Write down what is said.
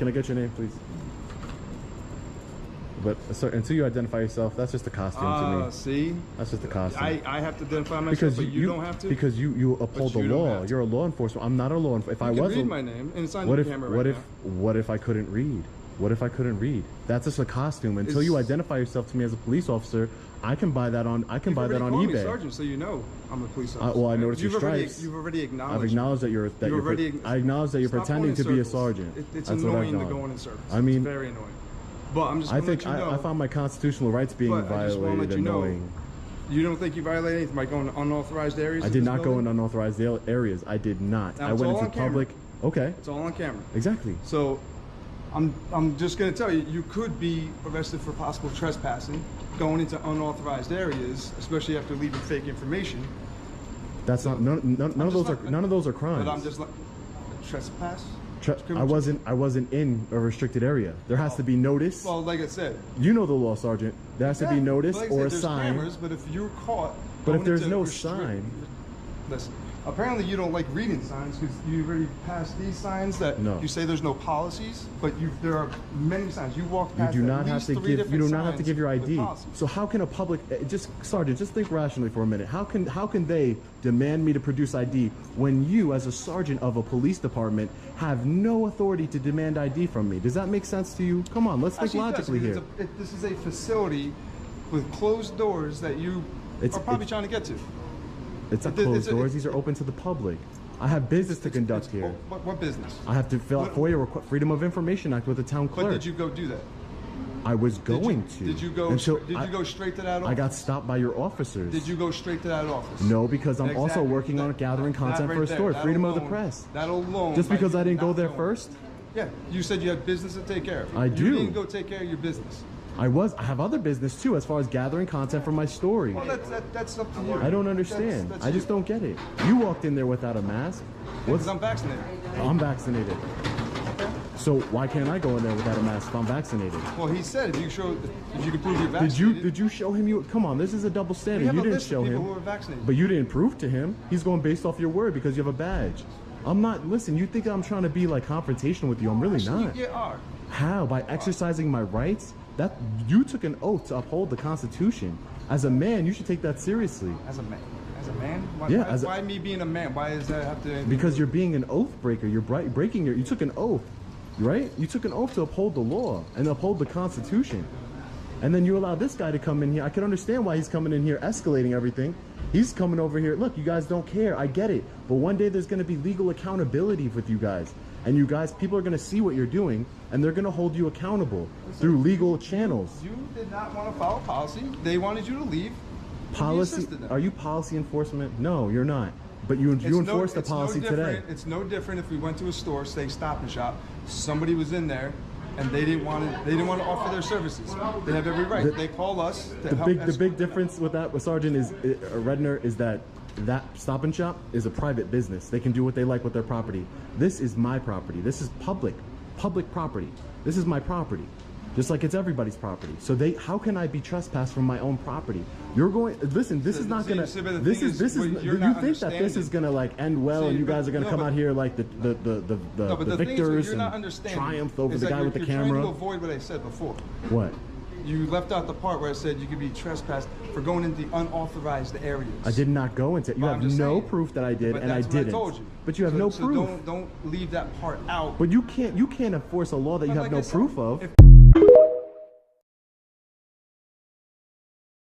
Can I get your name, please? But until you identify yourself, that's just a costume to me. See? That's just a costume. I have to identify myself, but you don't have to? Because you uphold the law. You're a law enforcement. I'm not a law enforcement. If I was, read my name, and it's on your camera right now. What if I couldn't read? What if I couldn't read? That's just a costume. Until you identify yourself to me as a police officer, I can buy that on. I can buy that on eBay. Me Sergeant, so you know I'm a police officer. Well, I noticed your stripes. You've already acknowledged. I've acknowledged that you're. I acknowledge that you're pretending to be a sergeant. It's annoying to go in circles. I mean, it's very annoying. But I'm just. I found my constitutional rights being violated. Annoying. You don't think you violated anything by going to unauthorized areas? I did not go in unauthorized areas. I did not. I went into public. Okay. It's all on camera. Exactly. So, I'm just going to tell you, you could be arrested for possible trespassing, going into unauthorized areas, especially after leaving fake information. That's not none of those are crimes. But I'm just like trespass. I wasn't in a restricted area. There has to be notice. Well, like I said, you know the law, Sergeant. There has to be notice or a sign. Cameras, but if you're caught, but if there's no sign, listen. Apparently, you don't like reading signs because you already passed these signs that you say there's no policies, but there are many signs. You walk past. You do not have to give. You do not have to give your ID. So how can a public Sergeant? Just think rationally for a minute. How can they demand me to produce ID when you, as a sergeant of a police department, have no authority to demand ID from me? Does that make sense to you? Come on, let's think logically here. This is a facility with closed doors that you are probably trying to get to. It's not closed doors. These are open to the public. I have business to conduct here. What business? I have to fill out FOIA Freedom of Information Act with the town clerk. But did you go do that? I was going to. Did you go straight to that office? I got stopped by your officers. Did you go straight to that office? No, because I'm also working on gathering content for a story. Freedom of the press. That alone. Just because I didn't go there first? Yeah. You said you had business to take care of. I do. You didn't go take care of your business. I have other business too, as far as gathering content for my story. Well, that's up to you. I don't understand. I just don't get it. You walked in there without a mask. Because I'm vaccinated. I'm vaccinated. So why can't I go in there without a mask if I'm vaccinated? Well, he said if you could prove you're vaccinated. Did you show him? Come on, this is a double standard. You didn't show him. Who are vaccinated. But you didn't prove to him. He's going based off your word because you have a badge. I'm not. Listen, you think I'm trying to be like confrontational with you? I'm really not. You are. How? By exercising my rights? That you took an oath to uphold the Constitution. As a man, you should take that seriously. As a man? As a man? Why me being a man? Why does that have to? Because you're being an oath breaker. You're breaking you took an oath, right? You took an oath to uphold the law and uphold the Constitution. And then you allow this guy to come in here. I can understand why he's coming in here escalating everything. He's coming over here. Look, you guys don't care. I get it. But one day there's going to be legal accountability with you guys. And you guys, people are going to see what you're doing, and they're going to hold you accountable through legal channels. You did not want to follow policy. They wanted you to leave. Policy? Are you policy enforcement? No, you're not. But you enforced the policy today. It's no different if we went to a store, say Stop and Shop, somebody was in there, and they didn't want to offer their services. They have every right. They call us to help. The big difference with that, with Sergeant Redner, is that Stop and Shop is a private business. They can do what they like with their property. This is my property. This is public property. This is my property, just like it's everybody's property. So how can I be trespassed from my own property? You're going. Listen, this is not gonna. This is. You think that this is gonna like end well, and you guys are gonna come out here like the victors and triumph over the guy with the camera. You're trying to avoid what I said before. What? You left out the part where I said you could be trespassed for going into unauthorized areas. I did not go into it. You have no proof that I did, and I didn't. I told you. But you have no proof. Don't leave that part out. But you can't enforce a law that you have no proof of.